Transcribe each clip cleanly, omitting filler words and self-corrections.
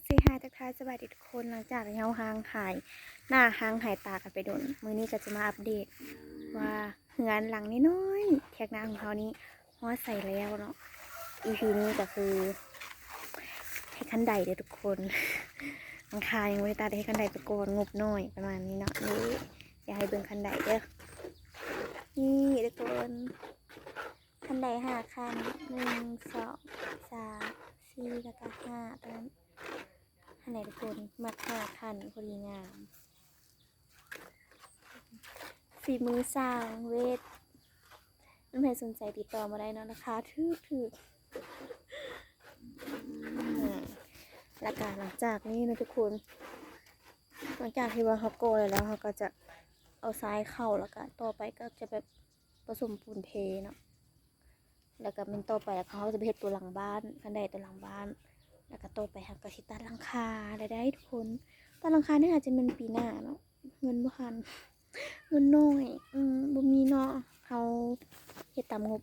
ซีฮาทักทายสวัสดีทุกคนหลังจากที่เราห่างหายหน้าห่างหายตากันไปโดนมื้อนี้ก็จะมาอัปเดตว่าเฮือนหลังน้อยๆแขกน้าของเขานี้ฮอดใส่แล้วเนาะ EP นี้ก็คือให้คันใดเด้อทุกคนหลังคายังไม่ได้ตาได้ให้คันใดตะโกนงบน้อยประมาณนี้เนาะนี่อยากให้เบิ่งคันใดเด้อนี่ทุกคนคันใด5 คัน1 2 3 4แล้วก็5ตอนนั้นคันใดทุกคนมัด5 คันพอดีงามฝีมือสร้างเวทน้ำเพชรสนใจติดต่อมาได้เนาะราคาถูกแล้วก็หลังจากนี้นะทุกคนหลังจากที่ว่าเขาโกเลยแล้วเขาก็จะเอาทรายเข้าแล้วก็ต่อไปก็จะแบบผสมปูนเทเนาะแล้วก็เป็นต่อไปเขาจะไปเฮ็ดตัวหลังบ้านคันใดตัวหลังบ้านแล้วก็ต่อไปเขาก็สิตัดหลังคาได้ทุกคนตัดหลังคาเนี่ยอาจจะเป็นปีหน้าเนาะเงินบ่ทันเงินน้อยบ่มีเนาะเขาเฮ็ดตามงบ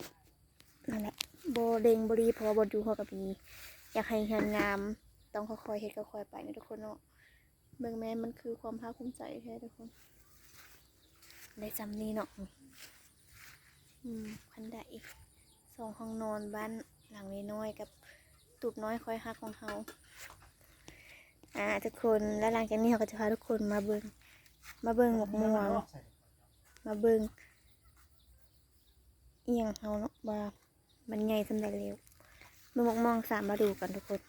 นั่นแหละบ่เร่งบ่รีบเพราะว่าบ่อยู่เขาก็มีอยากให้งานงามต้องค่อยๆเฮ็ดค่อยๆไปนะทุกคนเนาะเบิ่งแม่มันคือความภาคภูมิใจแท้ทุกคนได้จำนี้เนาะคันใด2 ห้องนอนบ้านหลังน้อยๆกับตูบน้อยคอยฮักของเขาทุกคนแล้วหลังจากนี้เขาก็จะพาทุกคนมาเบิ่งหมกม่วงมาเบิ่งเอียงเขาเนาะว่ามันใหญ่สำหรับเร็วหมกม่วง3มาดูกันทุกคน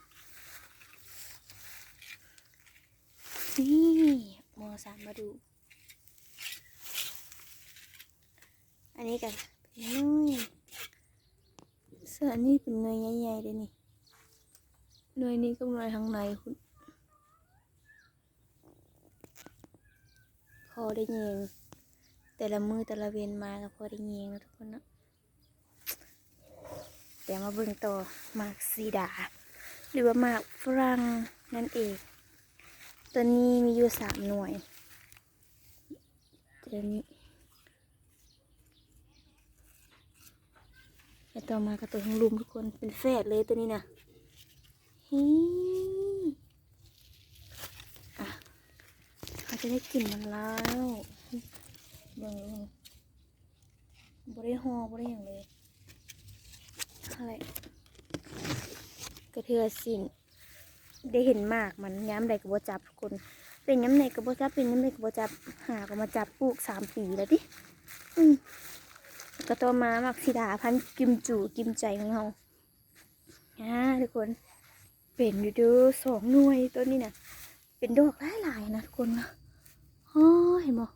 นี่มอ3มาดูอันนี้กันน้อยเสื้อนี่เป็นเนยใหญ่ๆเลยนี่เนยนี้ก็เนยทางในคุณพอได้เงียงแต่ละมือแต่ละเวียนมาก็พอได้เงียงนะทุกคนนะเดี๋ยวมาเบิ่งต่อหมากซีดาหรือว่าหมากฝรั่งนั่นเองตัวนี้มีอยู่3 หน่วยตัวนี้แล้วต่อมาก็ตัวของลุมทุกคนเป็นแฝดเลยตัวนี้นะเขาจะได้กลิ่นมันแล้วเบิ่งบริหอบริอย่างเลยอะไรกระเทือสินได้เห็นมากมันย้ำใดกับบัจับทุกคนเป็นย้ำใดกับบัจับเป็นย้ำใดกับบัจับหาก็มาจับปลูก3 ปีแล้วดิก็ต่อมาหมักสีดาพันกิมจูกิมใจของเราทุกคนเป็นอยู่ดู2 หน่วยต้นนี้นะเป็นดอกหลายๆนะทุกคนนะเห็นบ่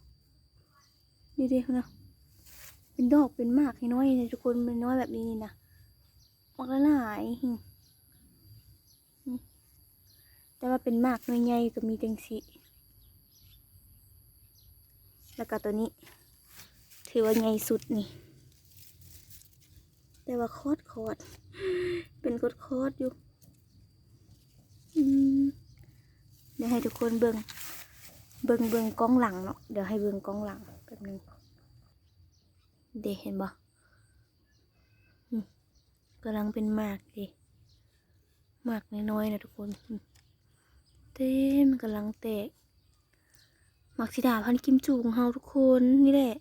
ดีๆนะเป็นดอกเป็นหมากให้น้อยนะทุกคนเป็นน้อยแบบนี้นะหมากหลายแต่ว่าเป็นหมากใหญ่ๆก็มีจังสิแล้วก็ตัวนี้ถือว่าใหญ่สุดนี่แต่ว่าโคตรเป็นโคตรอยู่เดี๋ยวให้ทุกคนเบิ่งกล้องหลังเนาะเดี๋ยวให้เบิ่งกล้องหลังแป๊บนึงเดี๋ยวเห็นบ่กำลังเป็นหมากดิหมากน้อยๆนะทุกคนเต็มกำลังแตกหมากสีดาพันกิมจูของเฮาทุกคนนี่แหละ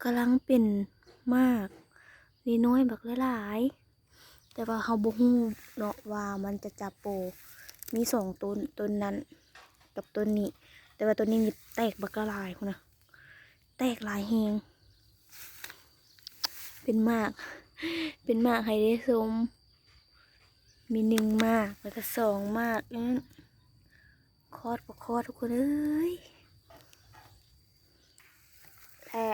กำลังเป็นหมากน้อยๆแบบหลายๆแต่ว่าเฮาบ่ฮู้เนาะว่ามันจะจับโปมี2 ต้นนั้นกับต้นนี้แต่ว่าต้นนี้มีแตกบักหลายคุณนะแตกหลายแฮงเป็นหมากให้ได้ชมมี1 หมากแล้วก็2 หมากนั่นคอดทุกคนเอ้ยและ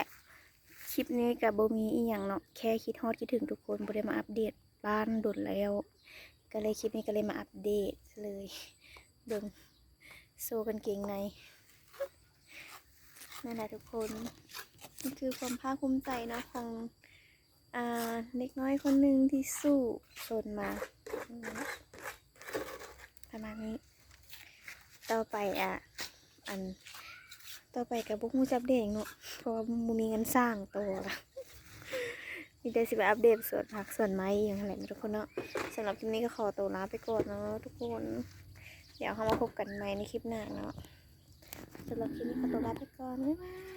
คลิปนี้กับโบมีอีกอย่างเนาะแค่คิดถึงทุกคนบ่ได้มาอัปเดตบ้านโดดแล้วก็เลยคลิปนี้ก็เลยมาอัปเดตเลยเบิ่งโซกันเก่งในนั่นแหละทุกคนนี่คือความภาคภูมิใจเนาะของเด็กน้อยคนหนึ่งที่สู้จนมาประมาณนี้ต่อไปต่อไปกับบุกมูจับเด็กเนาะเพราะว่ามูมีเงินสร้างตัวมีแต่สิบอัปเดตส่วนผักส่วนไม้อย่างไรทุกคนเนาะสำหรับคลิปนี้ก็ขอตัวลาไปก่อนเนาะทุกคน เดี๋ยวเรามาพบกันใหม่ในคลิปหน้าเนาะสำหรับคลิปนี้ขอตัวลาไปก่อนบ๊ายบาย